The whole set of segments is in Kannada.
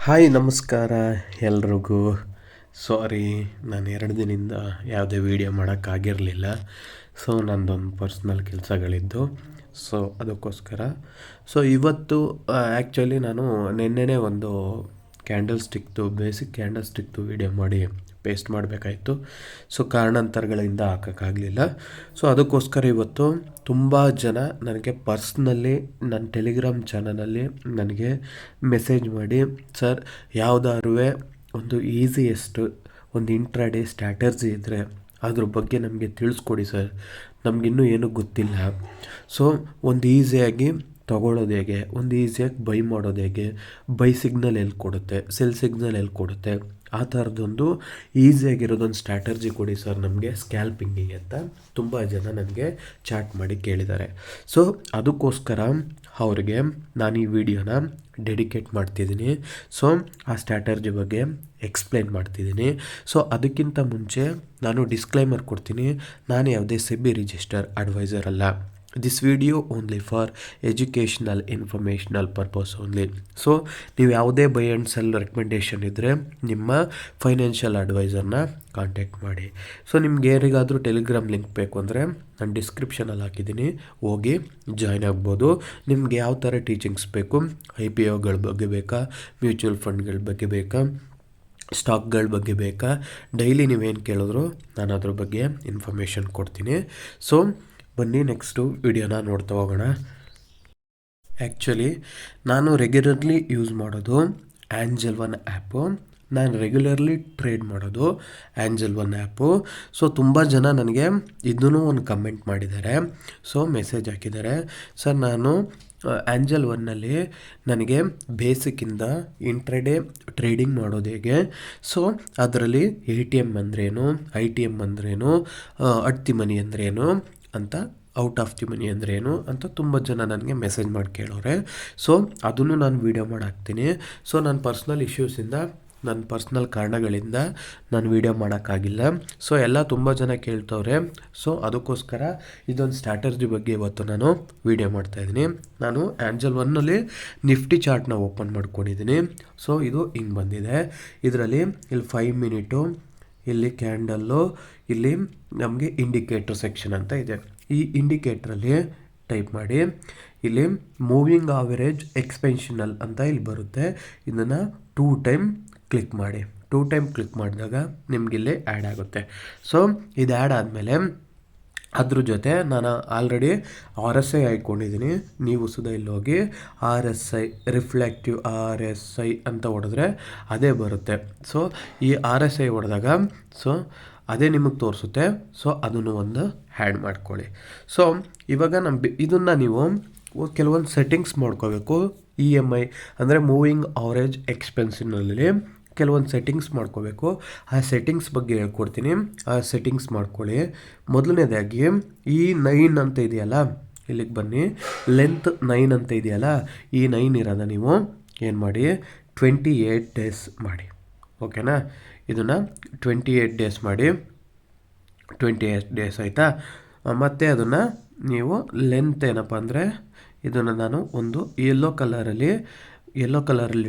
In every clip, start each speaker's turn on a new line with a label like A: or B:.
A: ಹಾಯ್ ನಮಸ್ಕಾರ ಎಲ್ರಿಗೂ. ಸಾರಿ, ನಾನು 2 ದಿನದಿಂದ ಯಾವುದೇ ವೀಡಿಯೋ ಮಾಡೋಕ್ಕಾಗಿರಲಿಲ್ಲ. ನನ್ನದೊಂದು ಪರ್ಸ್ನಲ್ ಕೆಲಸಗಳಿದ್ದು, ಅದಕ್ಕೋಸ್ಕರ ಇವತ್ತು ಆ್ಯಕ್ಚುಲಿ ನಾನು ನಿನ್ನೆನೇ ಒಂದು ಬೇಸಿಕ್ ಕ್ಯಾಂಡಲ್ ಸ್ಟಿಕ್ದು ವೀಡಿಯೋ ಮಾಡಿ ಪೇಸ್ಟ್ ಮಾಡಬೇಕಾಯಿತು. ಕಾರಣಾಂತರಗಳಿಂದ ಹಾಕೋಕ್ಕಾಗಲಿಲ್ಲ. ಅದಕ್ಕೋಸ್ಕರ ಇವತ್ತು ತುಂಬ ಜನ ನನಗೆ ಪರ್ಸ್ನಲ್ಲಿ ನನ್ನ ಟೆಲಿಗ್ರಾಮ್ ಚಾನಲಲ್ಲಿ ನನಗೆ ಮೆಸೇಜ್ ಮಾಡಿ, ಸರ್ ಯಾವುದಾದ್ರೂ ಒಂದು ಈಸಿಯೆಸ್ಟ್ ಒಂದು ಇಂಟ್ರಾಡೇ ಸ್ಟ್ರಾಟರ್ಜಿ ಇದ್ದರೆ ಅದ್ರ ಬಗ್ಗೆ ನಮಗೆ ತಿಳಿಸ್ಕೊಡಿ ಸರ್, ನಮಗಿನ್ನೂ ಏನೂ ಗೊತ್ತಿಲ್ಲ. ಒಂದು ಈಸಿಯಾಗಿ ತೊಗೊಳ್ಳೋದು ಹೇಗೆ, ಒಂದು ಈಸಿಯಾಗಿ ಬೈ ಮಾಡೋದು ಹೇಗೆ, ಬೈ ಸಿಗ್ನಲ್ ಎಲ್ಲಿ ಕೊಡುತ್ತೆ, ಸೆಲ್ ಸಿಗ್ನಲ್ ಎಲ್ಲಿ ಕೊಡುತ್ತೆ, ಆ ಥರದ್ದೊಂದು ಈಸಿಯಾಗಿರೋದೊಂದು ಸ್ಟ್ರಾಟರ್ಜಿ ಕೊಡಿ ಸರ್ ನಮಗೆ ಸ್ಕ್ಯಾಲ್ಪಿಂಗಿಗೆ ಅಂತ ತುಂಬ ಜನ ನನಗೆ ಚಾಟ್ ಮಾಡಿ ಕೇಳಿದ್ದಾರೆ. ಅದಕ್ಕೋಸ್ಕರ ಅವ್ರಿಗೆ ನಾನು ಈ ವಿಡಿಯೋನ ಡೆಡಿಕೇಟ್ ಮಾಡ್ತಿದ್ದೀನಿ. ಆ ಸ್ಟ್ರಾಟರ್ಜಿ ಬಗ್ಗೆ ಎಕ್ಸ್ಪ್ಲೇನ್ ಮಾಡ್ತಿದ್ದೀನಿ. ಅದಕ್ಕಿಂತ ಮುಂಚೆ ನಾನು ಡಿಸ್ಕ್ಲೈಮರ್ ಕೊಡ್ತೀನಿ, ನಾನು ಯಾವುದೇ ಸೆಬಿ ರಿಜಿಸ್ಟರ್ ಅಡ್ವೈಸರ್ ಅಲ್ಲ. This video only for educational informational purpose only. ನೀವು ಯಾವುದೇ ಬೈ ಆ್ಯಂಡ್ ಸೆಲ್ ರೆಕಮೆಂಡೇಷನ್ ಇದ್ದರೆ ನಿಮ್ಮ ಫೈನಾನ್ಷಿಯಲ್ ಅಡ್ವೈಸರ್ನ ಕಾಂಟ್ಯಾಕ್ಟ್ ಮಾಡಿ. ನಿಮ್ಗೆ ಯಾರಿಗಾದರೂ ಟೆಲಿಗ್ರಾಮ್ ಲಿಂಕ್ ಬೇಕು ಅಂದರೆ ನಾನು ಡಿಸ್ಕ್ರಿಪ್ಷನಲ್ಲಿ ಹಾಕಿದ್ದೀನಿ, ಹೋಗಿ ಜಾಯ್ನ್ ಆಗ್ಬೋದು. ನಿಮ್ಗೆ ಯಾವ ಥರ ಟೀಚಿಂಗ್ಸ್ ಬೇಕು, IPOಗಳ ಬಗ್ಗೆ ಬೇಕಾ, ಮ್ಯೂಚುವಲ್ ಫಂಡ್ಗಳ ಬಗ್ಗೆ ಬೇಕಾ, ಸ್ಟಾಕ್ಗಳ ಬಗ್ಗೆ ಬೇಕಾ, ಡೈಲಿ ನೀವೇನು ಕೇಳಿದ್ರು ನಾನು ಅದ್ರ ಬಗ್ಗೆ ಇನ್ಫಾರ್ಮೇಷನ್ ಕೊಡ್ತೀನಿ. ಬನ್ನಿ ನೆಕ್ಸ್ಟು ವಿಡಿಯೋನ ನೋಡ್ತಾ ಹೋಗೋಣ. ಆ್ಯಕ್ಚುಲಿ ನಾನು ರೆಗ್ಯುಲರ್ಲಿ ಯೂಸ್ ಮಾಡೋದು ಆ್ಯಂಜಲ್ ಒನ್ ಆ್ಯಪು. ನಾನು ರೆಗ್ಯುಲರ್ಲಿ ಟ್ರೇಡ್ ಮಾಡೋದು ಆ್ಯಂಜಲ್ ಒನ್ ಆ್ಯಪು. ತುಂಬ ಜನ ನನಗೆ ಇದನ್ನೂ ಒಂದು ಕಮೆಂಟ್ ಮಾಡಿದ್ದಾರೆ, ಮೆಸೇಜ್ ಹಾಕಿದ್ದಾರೆ, ಸರ್ ನಾನು ಆ್ಯಂಜಲ್ ಒನ್ನಲ್ಲಿ ನನಗೆ ಬೇಸಿಕ್ಕಿಂದ ಇಂಟ್ರಾಡೇ ಟ್ರೇಡಿಂಗ್ ಮಾಡೋದು ಹೇಗೆ, ಅದರಲ್ಲಿ ATM ಅಂದ್ರೇನು, ITM ಅಂದ್ರೇನು, ಅಟ್ ದಿ ಮನಿ ಅಂದ್ರೇನು ಅಂತ, ಔಟ್ ಆಫ್ ದಿ ಮನಿ ಅಂದ್ರೇನು ಅಂತ ತುಂಬ ಜನ ನನಗೆ ಮೆಸೇಜ್ ಮಾಡಿ ಕೇಳೋರೆ. ಅದನ್ನು ನಾನು ವೀಡಿಯೋ ಮಾಡಾಕ್ತೀನಿ. ನನ್ನ ಪರ್ಸ್ನಲ್ ಇಶ್ಯೂಸಿಂದ, ನನ್ನ ಪರ್ಸ್ನಲ್ ಕಾರಣಗಳಿಂದ ನಾನು ವೀಡಿಯೋ ಮಾಡೋಕ್ಕಾಗಿಲ್ಲ. ಎಲ್ಲ ತುಂಬ ಜನ ಕೇಳ್ತವ್ರೆ. ಅದಕ್ಕೋಸ್ಕರ ಇದೊಂದು ಸ್ಟ್ರಾಟರ್ಜಿ ಬಗ್ಗೆ ಇವತ್ತು ನಾನು ವೀಡಿಯೋ ಮಾಡ್ತಾಯಿದ್ದೀನಿ. ನಾನು ಆ್ಯಂಜಲ್ ಒನ್ನಲ್ಲಿ ನಿಫ್ಟಿ ಚಾರ್ಟ್ನ ಓಪನ್ ಮಾಡ್ಕೊಂಡಿದ್ದೀನಿ. ಇದು ಹಿಂಗೆ ಬಂದಿದೆ. ಇದರಲ್ಲಿ ಇಲ್ಲಿ 5 ಮಿನಿಟು, ಇಲ್ಲಿ ಕ್ಯಾಂಡಲ್ಲು, ಇಲ್ಲಿ ನಮಗೆ ಇಂಡಿಕೇಟ್ರ್ ಸೆಕ್ಷನ್ ಅಂತ ಇದೆ. ಈ ಇಂಡಿಕೇಟ್ರಲ್ಲಿ ಟೈಪ್ ಮಾಡಿ, ಇಲ್ಲಿ ಮೂವಿಂಗ್ ಆವರೇಜ್ ಎಕ್ಸ್ಪೆನ್ಷನಲ್ ಅಂತ ಇಲ್ಲಿ ಬರುತ್ತೆ. ಇದನ್ನು 2 ಟೈಮ್ ಕ್ಲಿಕ್ ಮಾಡಿ. 2 ಟೈಮ್ ಕ್ಲಿಕ್ ಮಾಡಿದಾಗ ನಿಮಗಿಲ್ಲಿ ಆ್ಯಡ್ ಆಗುತ್ತೆ. ಇದು ಆ್ಯಡ್ ಆದಮೇಲೆ ಅದ್ರ ಜೊತೆ ನಾನು ಆಲ್ರೆಡಿ RSI ಹಾಕ್ಕೊಂಡಿದ್ದೀನಿ. ನೀವು ಸುಧಾ ಇಲ್ಲಿ ಹೋಗಿ RSI ರಿಫ್ಲೆಕ್ಟಿವ್ RSI ಅಂತ ಹೊಡೆದ್ರೆ ಅದೇ ಬರುತ್ತೆ. ಈ RSI ಹೊಡೆದಾಗ ಅದೇ ನಿಮಗೆ ತೋರಿಸುತ್ತೆ. ಅದನ್ನು ಒಂದು ಆ್ಯಡ್ ಮಾಡ್ಕೊಳ್ಳಿ. ಇವಾಗ ಇದನ್ನು ನೀವು ಕೆಲವೊಂದು ಸೆಟ್ಟಿಂಗ್ಸ್ ಮಾಡ್ಕೋಬೇಕು. EMI ಅಂದರೆ ಮೂವಿಂಗ್ ಆವರೇಜ್ ಎಕ್ಸ್ಪೆನ್ಸಿನಲ್ಲಿ ಕೆಲವೊಂದು ಸೆಟ್ಟಿಂಗ್ಸ್ ಮಾಡ್ಕೋಬೇಕು. ಆ ಸೆಟ್ಟಿಂಗ್ಸ್ ಬಗ್ಗೆ ಹೇಳ್ಕೊಡ್ತೀನಿ, ಆ ಸೆಟ್ಟಿಂಗ್ಸ್ ಮಾಡ್ಕೊಳ್ಳಿ. ಮೊದಲನೇದಾಗಿ ಈ 9 ಅಂತ ಇದೆಯಲ್ಲ, ಇಲ್ಲಿಗೆ ಬನ್ನಿ, ಲೆಂತ್ 9 ಅಂತ ಇದೆಯಲ್ಲ, ಈ 9 ಇರೋದ ನೀವು ಏನು ಮಾಡಿ 28 ಡೇಸ್ ಮಾಡಿ. ಓಕೆನಾ? ಇದನ್ನು 28 ಡೇಸ್ ಮಾಡಿ. 28 ಡೇಸ್ ಆಯಿತಾ? ಮತ್ತು ಅದನ್ನು ನೀವು ಲೆಂತ್ ಏನಪ್ಪ ಅಂದರೆ, ಇದನ್ನು ನಾನು ಒಂದು ಯೆಲ್ಲೋ ಕಲರಲ್ಲಿ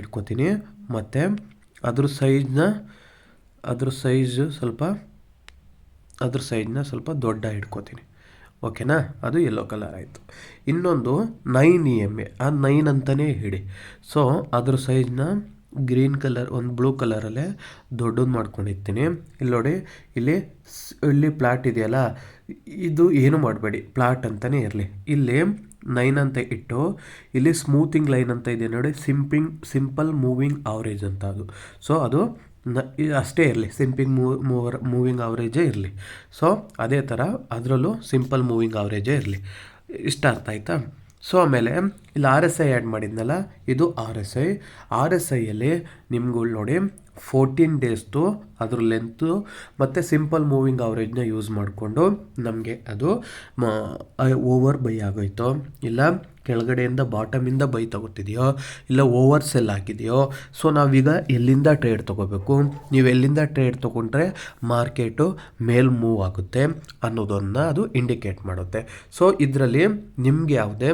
A: ಇಟ್ಕೋತೀನಿ. ಮತ್ತು ಅದ್ರ ಸೈಜ್ ಸ್ವಲ್ಪ ದೊಡ್ಡ ಇಟ್ಕೋತೀನಿ. ಓಕೆನಾ? ಅದು ಯೆಲ್ಲೋ ಕಲರ್ ಆಯಿತು. ಇನ್ನೊಂದು 9 EMA, ಆ 9 ಅಂತಲೇ ಇಡಿ. ಅದ್ರ ಸೈಜ್ನ ಗ್ರೀನ್ ಕಲರ್, ಒಂದು ಬ್ಲೂ ಕಲರಲ್ಲೇ ದೊಡ್ಡದು ಮಾಡ್ಕೊಂಡಿರ್ತೀನಿ. ಇಲ್ಲಿ ನೋಡಿ, ಇಲ್ಲಿ ಪ್ಲಾಟ್ ಇದೆಯಲ್ಲ, ಇದು ಏನು ಮಾಡಬೇಡಿ, ಪ್ಲಾಟ್ ಅಂತಲೇ ಇರಲಿ. ಇಲ್ಲಿ 9 ಅಂತ ಇಟ್ಟು, ಇಲ್ಲಿ ಸ್ಮೂತಿಂಗ್ ಲೈನ್ ಅಂತ ಇದೆ ನೋಡಿ, ಸಿಂಪಲ್ ಮೂವಿಂಗ್ ಆವ್ರೇಜ್ ಅಂತ ಅದು. ಅದು ಅಷ್ಟೇ ಇರಲಿ, ಮೂವಿಂಗ್ ಆವ್ರೇಜೇ ಇರಲಿ. ಅದೇ ಥರ ಅದರಲ್ಲೂ ಸಿಂಪಲ್ ಮೂವಿಂಗ್ ಆವ್ರೇಜೇ ಇರಲಿ. ಇಷ್ಟ ಅರ್ಥ ಆಯ್ತಾ? ಆಮೇಲೆ ಇಲ್ಲಿ RSI ಆ್ಯಡ್ ಮಾಡಿದ್ನಲ್ಲ, ಇದು RSIಯಲ್ಲಿ ನಿಮ್ಗಳು ನೋಡಿ 14 ಡೇಸ್ದು ಅದ್ರ ಲೆಂತು ಮತ್ತು ಸಿಂಪಲ್ ಮೂವಿಂಗ್ ಆವ್ರೇಜ್ನ ಯೂಸ್ ಮಾಡಿಕೊಂಡು ನಮಗೆ ಅದು ಓವರ್ ಬೈ ಆಗೋಯ್ತು, ಇಲ್ಲ ಕೆಳಗಡೆಯಿಂದ ಬಾಟಮಿಂದ ಬೈ ತಗೋತಿದೆಯೋ, ಇಲ್ಲ ಓವರ್ ಸೆಲ್ ಆಗಿದೆಯೋ. ನಾವೀಗ ಎಲ್ಲಿಂದ ಟ್ರೇಡ್ ತೊಗೋಬೇಕು, ನೀವು ಎಲ್ಲಿಂದ ಟ್ರೇಡ್ ತೊಗೊಂಡ್ರೆ ಮಾರ್ಕೆಟು ಮೇಲ್ ಮೂವ್ ಆಗುತ್ತೆ ಅನ್ನೋದನ್ನು ಅದು ಇಂಡಿಕೇಟ್ ಮಾಡುತ್ತೆ. ಇದರಲ್ಲಿ ನಿಮಗೆ ಯಾವುದೇ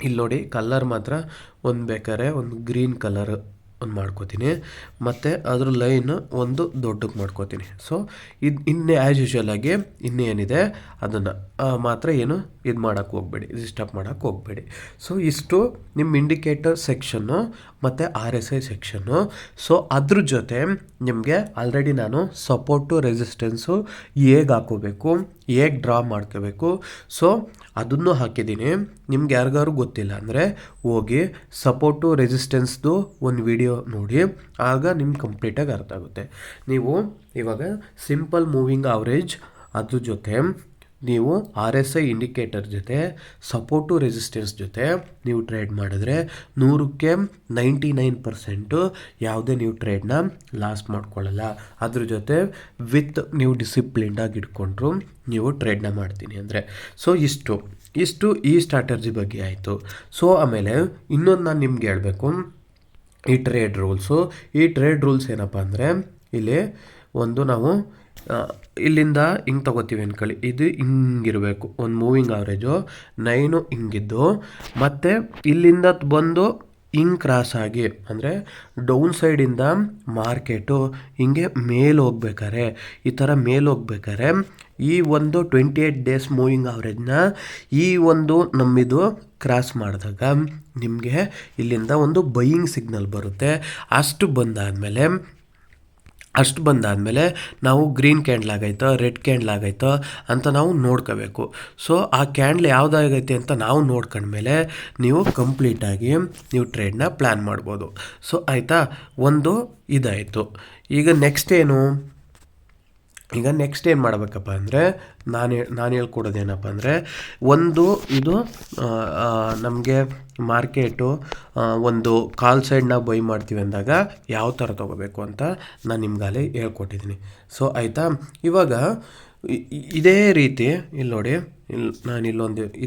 A: ಇಲ್ಲಿ ನೋಡಿ ಕಲರ್ ಮಾತ್ರ ಒಂದು ಬೇಕಾದ್ರೆ ಒಂದು ಗ್ರೀನ್ ಕಲರ್ ಒಂದು ಮಾಡ್ಕೋತೀನಿ, ಮತ್ತು ಅದ್ರ ಲೈನ್ ಒಂದು ದೊಡ್ಡಕ್ಕೆ ಮಾಡ್ಕೋತೀನಿ. ಸೊ ಇನ್ನೇ ಆ್ಯಸ್ ಯೂಶ್ವಲ್ ಆಗಿ ಇನ್ನೇನಿದೆ ಅದನ್ನು ಮಾತ್ರ ಏನು ಇದು ಮಾಡೋಕ್ಕೆ ಹೋಗಬೇಡಿ, ಡಿಸ್ಟರ್ಬ್ ಮಾಡೋಕ್ಕೆ ಹೋಗಬೇಡಿ. ಸೊ ಇಷ್ಟು ನಿಮ್ಮ ಇಂಡಿಕೇಟರ್ ಸೆಕ್ಷನ್ನು ಮತ್ತು RSI ಸೆಕ್ಷನ್ನು. ಸೊ ಅದ್ರ ಜೊತೆ ನಿಮಗೆ ಆಲ್ರೆಡಿ ನಾನು ಸಪೋರ್ಟು ರೆಸಿಸ್ಟೆನ್ಸು ಹೇಗೆ ಹಾಕೋಬೇಕು, ಹೇಗೆ ಡ್ರಾ ಮಾಡ್ಕೋಬೇಕು, ಸೊ ಅದನ್ನು ಹಾಕಿದ್ದೀನಿ. ನಿಮ್ಗೆ ಯಾರಿಗಾರು ಗೊತ್ತಿಲ್ಲ ಅಂದರೆ ಹೋಗಿ ಸಪೋರ್ಟು ರೆಸಿಸ್ಟೆನ್ಸ್ದು ಒಂದು ವಿಡಿಯೋ ನೋಡಿ, ಆಗ ನಿಮ್ಗೆ ಕಂಪ್ಲೀಟಾಗಿ ಅರ್ಥ ಆಗುತ್ತೆ. ನೀವು ಇವಾಗ ಸಿಂಪಲ್ ಮೂವಿಂಗ್ ಆವ್ರೇಜ್ ಅದ್ರ ಜೊತೆ ನೀವು RSI ಇಂಡಿಕೇಟರ್ ಜೊತೆ ಸಪೋರ್ಟು ರೆಸಿಸ್ಟೆನ್ಸ್ ಜೊತೆ ನೀವು ಟ್ರೇಡ್ ಮಾಡಿದ್ರೆ 100ಕ್ಕೆ 99% ಯಾವುದೇ ನೀವು ಟ್ರೇಡ್ನ ಲಾಸ್ ಮಾಡ್ಕೊಳ್ಳಲ್ಲ. ಅದ್ರ ಜೊತೆ ವಿತ್ ನೀವು ಡಿಸಿಪ್ಲಿನ್ಡಾಗಿ ಇಟ್ಕೊಂಡ್ರು ನೀವು ಟ್ರೇಡ್ನ ಮಾಡ್ತೀನಿ ಅಂದರೆ. ಸೊ ಇಷ್ಟು ಈ ಸ್ಟ್ರಾಟರ್ಜಿ ಬಗ್ಗೆ ಆಯಿತು. ಸೊ ಆಮೇಲೆ ಇನ್ನೊಂದು ನಾನು ನಿಮ್ಗೆ ಹೇಳಬೇಕು, ಈ ಟ್ರೇಡ್ ರೂಲ್ಸ್ ಏನಪ್ಪ ಅಂದರೆ, ಇಲ್ಲಿ ಒಂದು ನಾವು ಇಲ್ಲಿಂದ ಹಿಂಗೆ ತೊಗೋತೀವಿ ಅಂದ್ಕೊಳ್ಳಿ, ಇದು ಹಿಂಗಿರಬೇಕು ಒಂದು ಮೂವಿಂಗ್ ಆವ್ರೇಜು 9 ಹಿಂಗಿದ್ದು, ಮತ್ತು ಇಲ್ಲಿಂದ ಬಂದು ಹಿಂಗೆ ಕ್ರಾಸ್ ಆಗಿ ಅಂದರೆ ಡೌನ್ ಸೈಡಿಂದ ಮಾರ್ಕೆಟು ಹಿಂಗೆ ಮೇಲೆ ಹೋಗ್ಬೇಕಾರೆ, ಈ ಥರ ಮೇಲೆ ಹೋಗ್ಬೇಕಾರೆ ಈ ಒಂದು 28 ಡೇಸ್ ಮೂವಿಂಗ್ ಆವ್ರೇಜ್ನ ಈ ಒಂದು ನಮ್ಮಿದು ಕ್ರಾಸ್ ಮಾಡಿದಾಗ ನಿಮಗೆ ಇಲ್ಲಿಂದ ಒಂದು ಬೈಯಿಂಗ್ ಸಿಗ್ನಲ್ ಬರುತ್ತೆ. ಅಷ್ಟು ಬಂದಾದಮೇಲೆ ನಾವು ಗ್ರೀನ್ ಕ್ಯಾಂಡ್ಲ್ ಆಗೈತೋ ರೆಡ್ ಕ್ಯಾಂಡ್ಲ್ ಆಗೈತೋ ಅಂತ ನಾವು ನೋಡ್ಕೋಬೇಕು. ಸೊ ಆ ಕ್ಯಾಂಡ್ಲ್ ಯಾವುದಾಗೈತೆ ಅಂತ ನಾವು ನೋಡ್ಕೊಂಡ್ಮೇಲೆ ನೀವು ಕಂಪ್ಲೀಟಾಗಿ ನೀವು ಟ್ರೇಡ್ನ ಪ್ಲ್ಯಾನ್ ಮಾಡ್ಬೋದು. ಸೊ ಆಯಿತಾ, ಒಂದು ಇದಾಯಿತು. ಈಗ ನೆಕ್ಸ್ಟ್ ಏನು ಮಾಡಬೇಕಪ್ಪ ಅಂದರೆ, ನಾನು ಹೇಳ್ಕೊಡೋದೇನಪ್ಪ ಅಂದರೆ, ಒಂದು ಇದು ನಮಗೆ ಮಾರ್ಕೆಟು ಒಂದು ಕಾಲ್ ಸೈಡ್ನ ಬೈ ಮಾಡ್ತೀವಿ ಅಂದಾಗ ಯಾವ ಥರ ತೊಗೋಬೇಕು ಅಂತ ನಾನು ನಿಮ್ಗಾಲೇ ಹೇಳ್ಕೊಟ್ಟಿದ್ದೀನಿ. ಸೊ ಆಯಿತಾ, ಇವಾಗ ಇದೇ ರೀತಿ ಇಲ್ಲಿ ನೋಡಿ,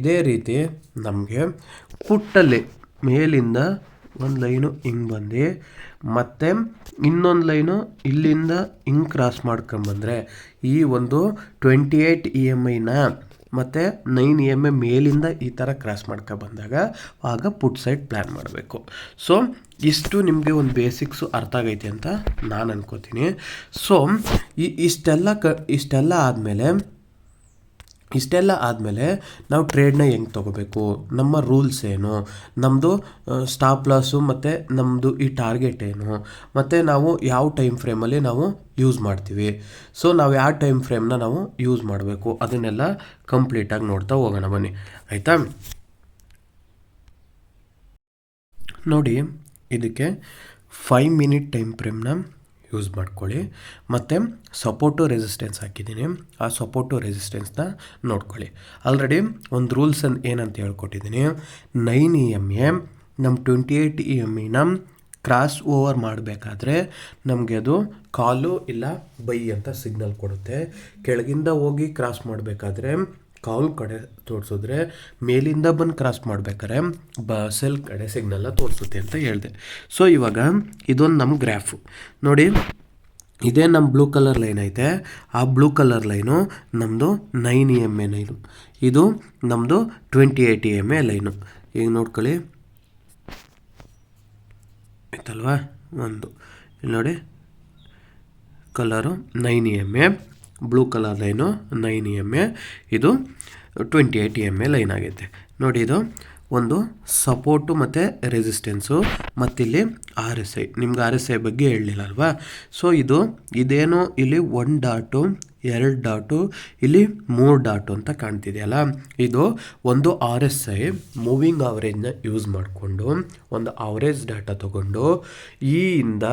A: ಇದೇ ರೀತಿ ನಮಗೆ ಪುಟ್ಟಲ್ಲಿ ಮೇಲಿಂದ ಒಂದು ಲೈನು ಹಿಂಗೆ ಬಂದು ಮತ್ತು ಇನ್ನೊಂದು ಲೈನು ಇಲ್ಲಿಂದ ಹಿಂಗೆ ಕ್ರಾಸ್ ಮಾಡ್ಕೊಂಬಂದರೆ ಈ ಒಂದು 28 EMIನ ಮತ್ತು 9 EMI ಮೇಲಿಂದ ಈ ಥರ ಕ್ರಾಸ್ ಮಾಡ್ಕೊಬಂದಾಗ ಆಗ ಪುಟ್ ಸೈಡ್ ಪ್ಲ್ಯಾನ್ ಮಾಡಬೇಕು. ಸೊ ಇಷ್ಟು ನಿಮಗೆ ಒಂದು ಬೇಸಿಕ್ಸು ಅರ್ಥ ಆಗೈತೆ ಅಂತ ನಾನು ಅನ್ಕೋತೀನಿ. ಸೊ ಇಷ್ಟೆಲ್ಲ ಆದಮೇಲೆ ನಾವು ಟ್ರೇಡ್ನ ಹೆಂಗೆ ತೊಗೋಬೇಕು, ನಮ್ಮ ರೂಲ್ಸ್ ಏನು, ನಮ್ಮದು ಸ್ಟಾಪ್ ಲಾಸು ಮತ್ತು ನಮ್ಮದು ಈ ಟಾರ್ಗೆಟ್ ಏನು, ಮತ್ತು ನಾವು ಯಾವ ಟೈಮ್ ಫ್ರೇಮಲ್ಲಿ ನಾವು ಯೂಸ್ ಮಾಡ್ತೀವಿ, ಸೊ ನಾವು ಯಾವ ಟೈಮ್ ಫ್ರೇಮ್ನ ನಾವು ಯೂಸ್ ಮಾಡಬೇಕು, ಅದನ್ನೆಲ್ಲ ಕಂಪ್ಲೀಟಾಗಿ ನೋಡ್ತಾ ಹೋಗೋಣ ಬನ್ನಿ. ಆಯಿತಾ, ನೋಡಿ ಇದಕ್ಕೆ 5 ಮಿನಿಟ್ ಟೈಮ್ ಫ್ರೇಮ್ನ ಯೂಸ್ ಮಾಡ್ಕೊಳ್ಳಿ, ಮತ್ತು ಸಪೋರ್ಟು ರೆಸಿಸ್ಟೆನ್ಸ್ ಹಾಕಿದ್ದೀನಿ, ಆ ಸಪೋರ್ಟು ರೆಸಿಸ್ಟೆನ್ಸ್ನ ನೋಡ್ಕೊಳ್ಳಿ. ಆಲ್ರೆಡಿ ಒಂದು ರೂಲ್ಸ್ ಏನಂತ ಹೇಳ್ಕೊಟ್ಟಿದ್ದೀನಿ, 9 EMA ನಮ್ಮ 28 EMIನ ಕ್ರಾಸ್ ಓವರ್ ಮಾಡಬೇಕಾದ್ರೆ ನಮಗೆ ಅದು ಕಾಲು ಇಲ್ಲ ಬೈ ಅಂತ ಸಿಗ್ನಲ್ ಕೊಡುತ್ತೆ. ಕೆಳಗಿಂದ ಹೋಗಿ ಕ್ರಾಸ್ ಮಾಡಬೇಕಾದ್ರೆ ಕಾಲ್ ಕಡೆ ತೋರಿಸಿದ್ರೆ, ಮೇಲಿಂದ ಬಂದು ಕ್ರಾಸ್ ಮಾಡ್ಬೇಕಾದ್ರೆ ಸೆಲ್ ಕಡೆ ಸಿಗ್ನಲ್ನ ತೋರಿಸುತ್ತೆ ಅಂತ ಹೇಳಿದೆ. ಸೊ ಇವಾಗ ಇದೊಂದು ನಮ್ಮ ಗ್ರಾಫು ನೋಡಿ, ಇದೇ ನಮ್ಮ ಬ್ಲೂ ಕಲರ್ ಲೈನ್ ಐತೆ, ಆ ಬ್ಲೂ ಕಲರ್ ಲೈನು ನಮ್ಮದು 9 EMA ಲೈನು, ಇದು ನಮ್ಮದು 28 EMA ಲೈನು. ಈಗ ನೋಡ್ಕೊಳ್ಳಿ ಆಯ್ತಲ್ವಾ, ಒಂದು ಇಲ್ಲಿ ನೋಡಿ colour 9 EMA, blue colour line 9 EMA, ಇದು 28 EMA ಲೈನ್ ಆಗೈತೆ ನೋಡಿ. ಇದು ಒಂದು ಸಪೋರ್ಟು ಮತ್ತು ರೆಸಿಸ್ಟೆನ್ಸು, ಮತ್ತಿಲ್ಲಿ RSI, ನಿಮ್ಗೆ RSI ಬಗ್ಗೆ ಹೇಳಲಿಲ್ಲ ಅಲ್ವಾ. ಸೊ ಇದೇನು ಇಲ್ಲಿ 1 ಡಾಟು 2 ಡಾಟು ಇಲ್ಲಿ 3 ಡಾಟು ಅಂತ ಕಾಣ್ತಿದೆಯಲ್ಲ, ಇದು ಒಂದು RSI ಮೂವಿಂಗ್ ಆವ್ರೇಜ್ನ ಯೂಸ್ ಮಾಡಿಕೊಂಡು ಒಂದು ಆವ್ರೇಜ್ ಡಾಟಾ ತೊಗೊಂಡು ಇಂದ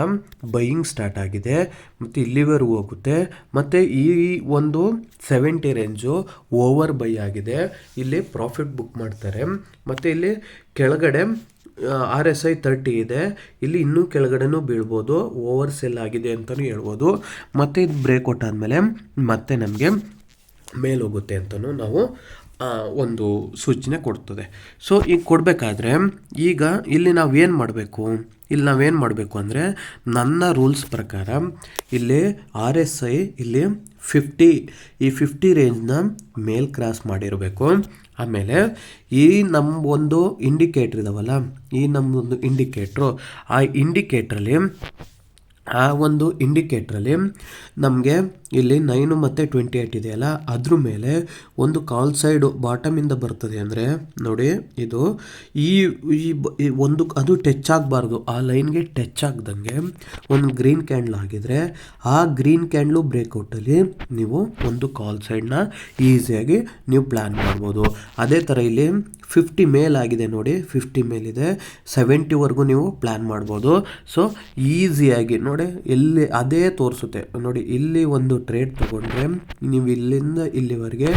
A: ಬೈಯಿಂಗ್ ಸ್ಟಾರ್ಟ್ ಆಗಿದೆ ಮತ್ತು ಇಲ್ಲಿವರೆಗೂ ಹೋಗುತ್ತೆ, ಮತ್ತು ಈ ಒಂದು 70 ರೇಂಜು ಓವರ್ ಬೈ ಆಗಿದೆ, ಇಲ್ಲಿ ಪ್ರಾಫಿಟ್ ಬುಕ್ ಮಾಡ್ತಾರೆ, ಮತ್ತು ಇಲ್ಲಿ ಕೆಳಗಡೆ RSI 30 ಇದೆ, ಇಲ್ಲಿ ಇನ್ನೂ ಕೆಳಗಡೆನೂ ಬೀಳ್ಬೋದು, ಓವರ್ ಸೆಲ್ ಆಗಿದೆ ಅಂತಲೂ ಹೇಳ್ಬೋದು, ಮತ್ತು ಇದು ಬ್ರೇಕ್ಔಟ್ ಆದಮೇಲೆ ಮತ್ತೆ ನಮಗೆ ಮೇಲೋಗುತ್ತೆ ಅಂತಲೂ ನಾವು ಒಂದು ಸೂಚನೆ ಕೊಡ್ತದೆ. ಸೊ ಈಗ ಕೊಡಬೇಕಾದ್ರೆ ಈಗ ಇಲ್ಲಿ ನಾವೇನು ಮಾಡಬೇಕು ಅಂದರೆ ನನ್ನ ರೂಲ್ಸ್ ಪ್ರಕಾರ ಇಲ್ಲಿ RSI ಇಲ್ಲಿ 50 ಈ 50 ರೇಂಜ್ನ ಮೇಲ್ ಕ್ರಾಸ್ ಮಾಡಿರಬೇಕು. ಆಮೇಲೆ ಈ ನಮ್ಮ ಒಂದು ಇಂಡಿಕೇಟ್ರ್ ಇದಾವಲ್ಲ, ಈ ನಮ್ಮದೊಂದು ಇಂಡಿಕೇಟ್ರು, ಆ ಇಂಡಿಕೇಟ್ರಲ್ಲಿ ನಮಗೆ ಇಲ್ಲಿ 9 ಮತ್ತು 28 ಇದೆಯಲ್ಲ, ಅದ್ರ ಮೇಲೆ ಒಂದು ಕಾಲ್ ಸೈಡು ಬಾಟಮಿಂದ ಬರ್ತದೆ. ಅಂದರೆ ನೋಡಿ, ಇದು ಈ ಒಂದು ಅದು ಟಚ್ ಆಗಬಾರ್ದು, ಆ ಲೈನ್ಗೆ ಟಚ್ ಆಗ್ದಂಗೆ ಒಂದು ಗ್ರೀನ್ ಕ್ಯಾಂಡ್ಲ್ ಆಗಿದ್ರೆ ಆ ಗ್ರೀನ್ ಕ್ಯಾಂಡ್ಲು ಬ್ರೇಕೌಟಲ್ಲಿ ನೀವು ಒಂದು ಕಾಲ್ ಸೈಡ್ನ ಈಸಿಯಾಗಿ ನೀವು ಪ್ಲ್ಯಾನ್ ಮಾಡ್ಬೋದು. ಅದೇ ಥರ ಇಲ್ಲಿ 50 ಮೇಲಾಗಿದೆ ನೋಡಿ, 50 ಮೇಲಿದೆ, 70ವರೆಗೂ ನೀವು ಪ್ಲ್ಯಾನ್ ಮಾಡ್ಬೋದು. ಸೊ ಈಸಿಯಾಗಿ ನೋಡಿ, ಇಲ್ಲಿ ಅದೇ ತೋರಿಸುತ್ತೆ ನೋಡಿ, ಇಲ್ಲಿ ಒಂದು ಟ್ರೇಡ್ ತೊಗೊಂಡ್ರೆ ನೀವು ಇಲ್ಲಿಂದ ಇಲ್ಲಿವರೆಗೆ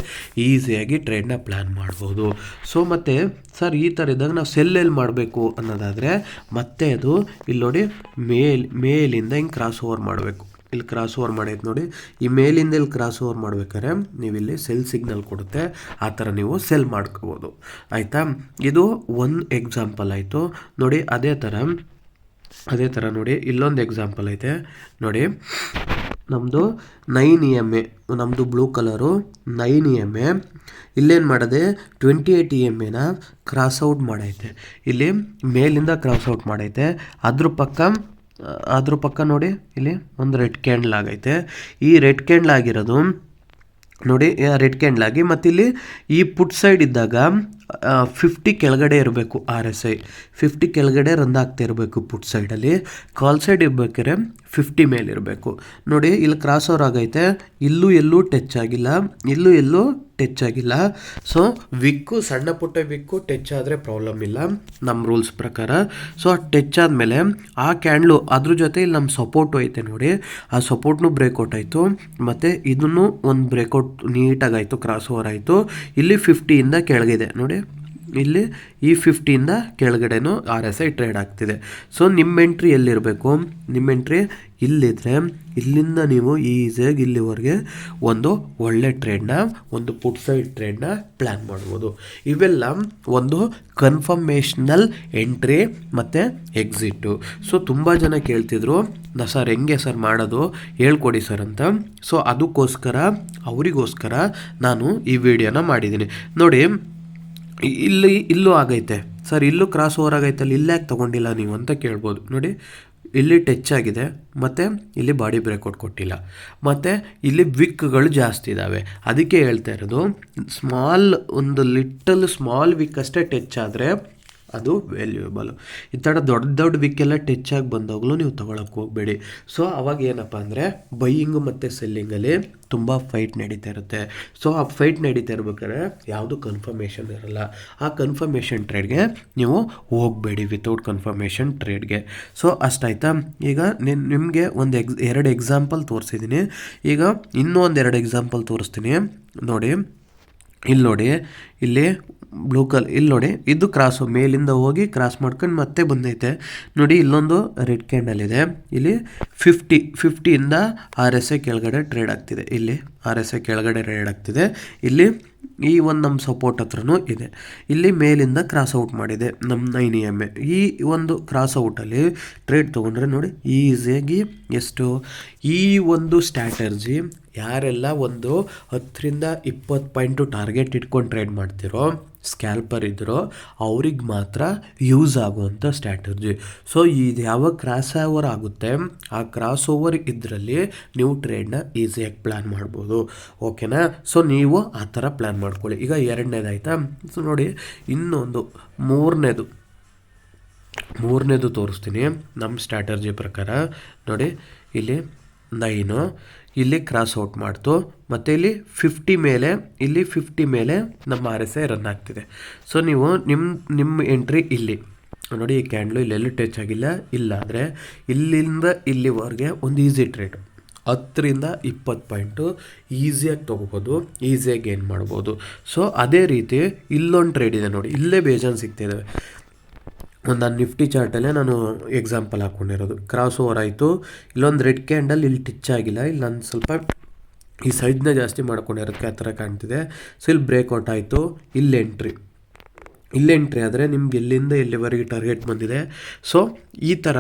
A: ಈಸಿಯಾಗಿ ಟ್ರೇಡ್ನ ಪ್ಲ್ಯಾನ್ ಮಾಡ್ಬೋದು. ಸೊ ಮತ್ತು ಸರ್ ಈ ಥರ ಇದ್ದಾಗ ನಾವು ಸೆಲ್ಲೆಲ್ಲಿ ಮಾಡಬೇಕು ಅನ್ನೋದಾದರೆ ಮತ್ತೆ ಅದು ಇಲ್ಲಿ ನೋಡಿ, ಮೇಲಿಂದ ಹಿಂಗೆ ಕ್ರಾಸ್ ಓವರ್ ಮಾಡಬೇಕು. ಇಲ್ಲಿ ಕ್ರಾಸ್ ಓವರ್ ಮಾಡೈತೆ ನೋಡಿ, ಈ ಮೇಲಿಂದ ಇಲ್ಲಿ ಕ್ರಾಸ್ ಓವರ್ ಮಾಡ್ಬೇಕಾದ್ರೆ ನೀವು ಇಲ್ಲಿ ಸೆಲ್ ಸಿಗ್ನಲ್ ಕೊಡುತ್ತೆ, ಆ ಥರ ನೀವು ಸೆಲ್ ಮಾಡ್ಕೋಬೋದು. ಆಯಿತಾ, ಇದು ಒಂದು ಎಕ್ಸಾಂಪಲ್ ಆಯಿತು ನೋಡಿ. ಅದೇ ಥರ ನೋಡಿ, ಇಲ್ಲೊಂದು ಎಕ್ಸಾಂಪಲ್ ಐತೆ ನೋಡಿ. ನಮ್ಮದು 9 EMA, ನಮ್ಮದು ಬ್ಲೂ ಕಲರು 9 EMA. ಇಲ್ಲೇನು ಮಾಡಿದೆ, 28 EMAನ ಕ್ರಾಸ್ ಔಟ್ ಮಾಡೈತೆ, ಇಲ್ಲಿ ಮೇಲಿಂದ ಕ್ರಾಸ್ ಔಟ್ ಮಾಡೈತೆ. ಅದ್ರ ಪಕ್ಕ ನೋಡಿ, ಇಲ್ಲಿ ಒಂದು ರೆಡ್ ಕ್ಯಾಂಡಲ್ ಆಗೈತೆ. ಈ ರೆಡ್ ಕ್ಯಾಂಡಲ್ ಆಗಿರೋದು ನೋಡಿ, ರೆಡ್ ಕ್ಯಾಂಡಲ್ ಆಗಿ ಮತ್ತು ಇಲ್ಲಿ ಈ ಪುಟ್ ಸೈಡ್ ಇದ್ದಾಗ 50 ಕೆಳಗಡೆ ಇರಬೇಕು. RSI 50 ಕೆಳಗಡೆ ರನ್ ಆಗ್ತಾ ಇರಬೇಕು ಪುಟ್ ಸೈಡಲ್ಲಿ. ಕಾಲ್ ಸೈಡ್ ಇರ್ಬೇಕಾದ್ರೆ 50 ಮೇಲೆ ಇರಬೇಕು ನೋಡಿ. ಇಲ್ಲಿ ಕ್ರಾಸ್ ಓವರ್ ಆಗೈತೆ, ಎಲ್ಲೂ ಟಚ್ ಆಗಿಲ್ಲ. ಸೊ ವಿಕ್ಕು, ಸಣ್ಣ ಪುಟ್ಟ ವಿಕ್ಕು ಟಚ್ ಆದರೆ ಪ್ರಾಬ್ಲಮ್ ಇಲ್ಲ ನಮ್ಮ ರೂಲ್ಸ್ ಪ್ರಕಾರ. ಸೊ ಟಚ್ ಆದಮೇಲೆ ಆ ಕ್ಯಾಂಡ್ಲು ಅದ್ರ ಜೊತೆ ಇಲ್ಲಿ ನಮ್ಮ ಸಪೋರ್ಟು ಐತೆ ನೋಡಿ, ಆ ಸಪೋರ್ಟ್ನು ಬ್ರೇಕೌಟ್ ಆಯಿತು, ಮತ್ತು ಇದನ್ನು ಒಂದು ಬ್ರೇಕೌಟ್ ನೀಟಾಗಾಯಿತು, ಕ್ರಾಸ್ ಓವರ್ ಆಯಿತು. ಇಲ್ಲಿ 50ಇಂದ ಕೆಳಗಿದೆ ನೋಡಿ, ಇಲ್ಲಿ ಈ 50ಇಂದ ಕೆಳಗಡೆನೂ RSI ಟ್ರೇಡ್ ಆಗ್ತಿದೆ. ಸೊ ನಿಮ್ಮ ಎಂಟ್ರಿ ಎಲ್ಲಿರಬೇಕು, ನಿಮ್ಮ ಎಂಟ್ರಿ ಇಲ್ಲಿದ್ದರೆ ಇಲ್ಲಿಂದ ನೀವು ಈಸಿಯಾಗಿ ಇಲ್ಲಿವರೆಗೆ ಒಂದು ಒಳ್ಳೆ ಟ್ರೇಡ್ನ, ಒಂದು ಪುಟ್ ಸೈಡ್ ಟ್ರೇಡ್ನ ಪ್ಲ್ಯಾನ್ ಮಾಡ್ಬೋದು. ಇವೆಲ್ಲ ಒಂದು ಕನ್ಫರ್ಮೇಷನಲ್ ಎಂಟ್ರಿ ಮತ್ತು ಎಕ್ಸಿಟ್ಟು. ಸೊ ತುಂಬ ಜನ ಕೇಳ್ತಿದ್ರು, ಸರ್ ಹೆಂಗೆ ಸರ್ ಮಾಡೋದು ಹೇಳ್ಕೊಡಿ ಸರ್ ಅಂತ. ಸೊ ಅವರಿಗೋಸ್ಕರ ನಾನು ಈ ವಿಡಿಯೋನ ಮಾಡಿದ್ದೀನಿ ನೋಡಿ. ಇಲ್ಲೂ ಆಗೈತೆ ಸರ್, ಇಲ್ಲೂ ಕ್ರಾಸ್ ಓವರ್ ಆಗೈತಲ್ಲ, ಇಲ್ಲ್ಯಾಕೆ ತೊಗೊಂಡಿಲ್ಲ ನೀವು ಅಂತ ಕೇಳ್ಬೋದು ನೋಡಿ. ಇಲ್ಲಿ ಟಚ್ ಆಗಿದೆ, ಮತ್ತು ಇಲ್ಲಿ ಬಾಡಿ ಬ್ರೇಕೌಟ್ ಕೊಟ್ಟಿಲ್ಲ, ಮತ್ತು ಇಲ್ಲಿ ವಿಕ್ಗಳು ಜಾಸ್ತಿ ಇದ್ದಾವೆ. ಅದಕ್ಕೆ ಹೇಳ್ತಾ ಇರೋದು, ಒಂದು ಸ್ಮಾಲ್ ವಿಕ್ ಅಷ್ಟೇ ಟಚ್ ಆದರೆ ಅದು ವ್ಯಾಲ್ಯೂಯಬಲು. ಈ ಥರ ದೊಡ್ಡ ವಿಕ್ಕೆಲ್ಲ ಟಚ್ ಆಗಿ ಬಂದಾಗಲೂ ನೀವು ತೊಗೊಳಕ್ಕೆ ಹೋಗಬೇಡಿ. ಸೊ ಅವಾಗ ಏನಪ್ಪ ಅಂದರೆ ಬೈಯಿಂಗು ಮತ್ತು ಸೆಲ್ಲಿಂಗಲ್ಲಿ ತುಂಬ ಫೈಟ್ ನಡೀತಾ ಇರುತ್ತೆ. ಸೊ ಆ ಫೈಟ್ ನಡೀತಾ ಇರ್ಬೇಕಾದ್ರೆ ಯಾವುದು ಕನ್ಫರ್ಮೇಷನ್ ಇರಲ್ಲ. ಆ ಕನ್ಫರ್ಮೇಷನ್ ಟ್ರೇಡ್ಗೆ ನೀವು ಹೋಗಬೇಡಿ, ವಿತೌಟ್ ಕನ್ಫರ್ಮೇಷನ್ ಟ್ರೇಡ್ಗೆ. ಸೊ ಅಷ್ಟಾಯ್ತಾ. ಈಗ ನಿಮಗೆ ಎರಡು ಎಕ್ಸಾಂಪಲ್ ತೋರಿಸಿದ್ದೀನಿ. ಈಗ ಇನ್ನೂ 2 ಎಕ್ಸಾಂಪಲ್ ತೋರಿಸ್ತೀನಿ ನೋಡಿ. ಇಲ್ಲಿ ಬ್ಲೂ ಕಲರ್, ಇಲ್ಲಿ ನೋಡಿ, ಇದು ಕ್ರಾಸು ಮೇಲಿಂದ ಹೋಗಿ ಕ್ರಾಸ್ ಮಾಡ್ಕೊಂಡು ಮತ್ತೆ ಬಂದೈತೆ ನೋಡಿ. ಇಲ್ಲೊಂದು ರೆಡ್ ಕ್ಯಾಂಡಲ್ ಇದೆ, ಇಲ್ಲಿ 50ಇಂದ RSI ಕೆಳಗಡೆ ಟ್ರೇಡ್ ಆಗ್ತಿದೆ. ಇಲ್ಲಿ RSI ಕೆಳಗಡೆ ಟ್ರೇಡ್ ಆಗ್ತಿದೆ. ಇಲ್ಲಿ ಈ ಒಂದು ನಮ್ಮ ಸಪೋರ್ಟ್ ಹತ್ರನೂ ಇದೆ. ಇಲ್ಲಿ ಮೇಲಿಂದ ಕ್ರಾಸ್ ಔಟ್ ಮಾಡಿದೆ ನಮ್ಮ 9 EMA. ಈ ಒಂದು ಕ್ರಾಸ್ ಔಟಲ್ಲಿ ಟ್ರೇಡ್ ತೊಗೊಂಡ್ರೆ ನೋಡಿ ಈಸಿಯಾಗಿ ಈ ಒಂದು ಸ್ಟ್ರಾಟರ್ಜಿ ಯಾರೆಲ್ಲ ಒಂದು 10ರಿಂದ 20 ಪಾಯಿಂಟು ಟಾರ್ಗೆಟ್ ಇಟ್ಕೊಂಡು ಟ್ರೇಡ್ ಮಾಡ್ತಿರೋ, ಸ್ಕ್ಯಾಲ್ಪರ್ ಇದ್ರೋ ಅವ್ರಿಗೆ ಮಾತ್ರ ಯೂಸ್ ಆಗುವಂಥ ಸ್ಟ್ರಾಟರ್ಜಿ. ಸೊ ಇದು ಯಾವಾಗ ಕ್ರಾಸ್ ಓವರ್ ಆಗುತ್ತೆ, ಆ ಕ್ರಾಸ್ ಓವರ್ ಇದರಲ್ಲಿ ನೀವು ಟ್ರೇಡ್ನ ಈಸಿಯಾಗಿ ಪ್ಲ್ಯಾನ್ ಮಾಡ್ಬೋದು. ಓಕೆನಾ. ಸೊ ನೀವು ಆ ಥರ ಪ್ಲ್ಯಾನ್ ಮಾಡ್ಕೊಳ್ಳಿ. ಈಗ 2ನೇದಾಯ್ತಾ. ಸೊ ನೋಡಿ, ಇನ್ನೊಂದು ಮೂರನೇದು ತೋರಿಸ್ತೀನಿ ನಮ್ಮ ಸ್ಟ್ರಾಟರ್ಜಿ ಪ್ರಕಾರ ನೋಡಿ. ಇಲ್ಲಿ 9 ಇಲ್ಲಿ ಕ್ರಾಸ್ ಔಟ್ ಮಾಡ್ತು, ಮತ್ತು ಇಲ್ಲಿ 50 ಮೇಲೆ ನಮ್ಮ RSI ರನ್ ಆಗ್ತಿದೆ. ಸೊ ನೀವು ನಿಮ್ಮ ಎಂಟ್ರಿ ಇಲ್ಲಿ ನೋಡಿ, ಈ ಕ್ಯಾಂಡ್ಲು ಇಲ್ಲೆಲ್ಲೂ ಟಚ್ ಆಗಿಲ್ಲ. ಇಲ್ಲಾದರೆ ಇಲ್ಲಿಂದ ಇಲ್ಲಿವರೆಗೆ ಒಂದು ಈಸಿ ಟ್ರೇಡ್ 10ರಿಂದ 20 ಪಾಯಿಂಟು ಈಸಿಯಾಗಿ ತೊಗೋಬೋದು, ಈಸಿಯಾಗಿ ಗೇನ್ ಮಾಡ್ಬೋದು. ಸೊ ಅದೇ ರೀತಿ ಇಲ್ಲೊಂದು ಟ್ರೇಡ್ ಇದೆ ನೋಡಿ, ಇಲ್ಲೇ ಬೇಜಾನ್ ಸಿಗ್ತಿದ್ದಾವೆ. ನಾನು ನಿಫ್ಟಿ ಚಾರ್ಟಲ್ಲೇ ನಾನು ಎಕ್ಸಾಂಪಲ್ ಹಾಕ್ಕೊಂಡಿರೋದು. ಕ್ರಾಸ್ ಓವರ್ ಆಯಿತು, ಇಲ್ಲೊಂದು ರೆಡ್ ಕ್ಯಾಂಡಲ್ ಇಲ್ಲಿ ಟಚ್ ಆಗಿಲ್ಲ, ಇಲ್ಲಿ ನಾನು ಸ್ವಲ್ಪ ಈ ಸೈಜ್ನ ಜಾಸ್ತಿ ಮಾಡ್ಕೊಂಡಿರೋದಕ್ಕೆ ಆ ಥರ ಕಾಣ್ತಿದೆ. ಸೊ ಇಲ್ಲಿ ಬ್ರೇಕ್ಔಟ್ ಆಯಿತು, ಇಲ್ಲಿ ಎಂಟ್ರಿ ಆದರೆ ನಿಮ್ಗೆ ಎಲ್ಲಿಂದ ಎಲ್ಲಿವರೆಗೆ ಟಾರ್ಗೆಟ್ ಬಂದಿದೆ. ಸೊ ಈ ಥರ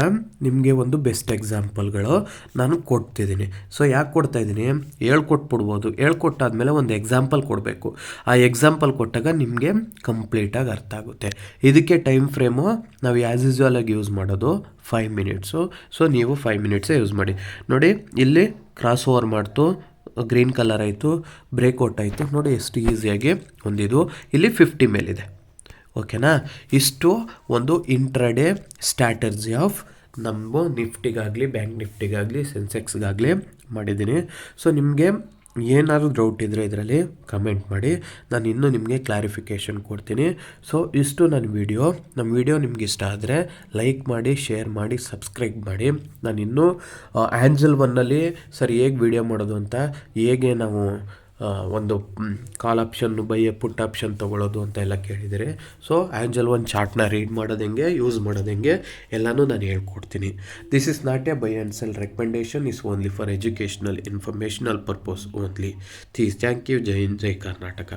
A: ನಿಮಗೆ ಒಂದು ಬೆಸ್ಟ್ ಎಕ್ಸಾಂಪಲ್ಗಳು ನಾನು ಕೊಡ್ತಿದ್ದೀನಿ. ಸೊ ಯಾಕೆ ಕೊಡ್ತಾಯಿದ್ದೀನಿ, ಹೇಳ್ಕೊಟ್ಬಿಡ್ಬೋದು, ಹೇಳ್ಕೊಟ್ಟಾದ್ಮೇಲೆ ಒಂದು ಎಕ್ಸಾಂಪಲ್ ಕೊಡಬೇಕು. ಆ ಎಕ್ಸಾಂಪಲ್ ಕೊಟ್ಟಾಗ ನಿಮಗೆ ಕಂಪ್ಲೀಟಾಗಿ ಅರ್ಥ ಆಗುತ್ತೆ. ಇದಕ್ಕೆ ಟೈಮ್ ಫ್ರೇಮು ನಾವು ಆ್ಯಸ್ ಯೂಸ್ವಲ್ ಆಗಿ ಯೂಸ್ ಮಾಡೋದು 5 ಮಿನಿಟ್ಸು. ಸೊ ನೀವು 5 ಮಿನಿಟ್ಸೇ ಯೂಸ್ ಮಾಡಿ. ನೋಡಿ ಇಲ್ಲಿ ಕ್ರಾಸ್ ಓವರ್ ಮಾಡ್ತು, ಗ್ರೀನ್ ಕಲರ್ ಆಯಿತು, ಬ್ರೇಕ್ಔಟ್ ಆಯಿತು, ನೋಡಿ ಎಷ್ಟು ಈಸಿಯಾಗಿ ಒಂದಿದು ಇಲ್ಲಿ 50 ಮೇಲಿದೆ. ಓಕೆನಾ, ಇಷ್ಟು ಒಂದು ಇಂಟ್ರಾಡೇ ಸ್ಟ್ರಾಟರ್ಜಿ ಆಫ್ ನಮ್ಮ ನಿಫ್ಟಿಗಾಗಲಿ ಬ್ಯಾಂಕ್ ನಿಫ್ಟಿಗಾಗಲಿ ಸೆನ್ಸೆಕ್ಸ್ಗಾಗಲಿ ಮಾಡಿದ್ದೀನಿ. ಸೊ ನಿಮಗೆ ಏನಾದರೂ ಡೌಟ್ ಇದ್ದರೆ ಇದರಲ್ಲಿ ಕಮೆಂಟ್ ಮಾಡಿ, ನಾನು ಇನ್ನೂ ನಿಮಗೆ ಕ್ಲಾರಿಫಿಕೇಷನ್ ಕೊಡ್ತೀನಿ. ಸೊ ಇಷ್ಟು ನಮ್ಮ ವಿಡಿಯೋ ನಿಮ್ಗೆ ಇಷ್ಟ ಆದರೆ ಲೈಕ್ ಮಾಡಿ, ಶೇರ್ ಮಾಡಿ, ಸಬ್ಸ್ಕ್ರೈಬ್ ಮಾಡಿ. ನಾನು ಇನ್ನೂ ಆ್ಯಂಜಲ್ ಒನ್ನಲ್ಲಿ ಸರ್ ಹೇಗೆ ವಿಡಿಯೋ ಮಾಡೋದು ಅಂತ, ಹೇಗೆ ನಾವು ಒಂದು call option buy put option ತೊಗೊಳ್ಳೋದು ಅಂತ ಎಲ್ಲ ಕೇಳಿದರೆ, ಸೊ ಆ್ಯಂಜಲ್ ಒನ್ ಚಾರ್ಟ್ನ ರೀಡ್ ಮಾಡೋದು ಹೆಂಗೆ, ಯೂಸ್ ಮಾಡೋದು ಹೆಂಗೆ ಎಲ್ಲನೂ ನಾನು ಹೇಳ್ಕೊಡ್ತೀನಿ. This is not a buy and sell recommendation, is only for educational informational purpose only. Thank you. Jai Hind, Jai Karnataka.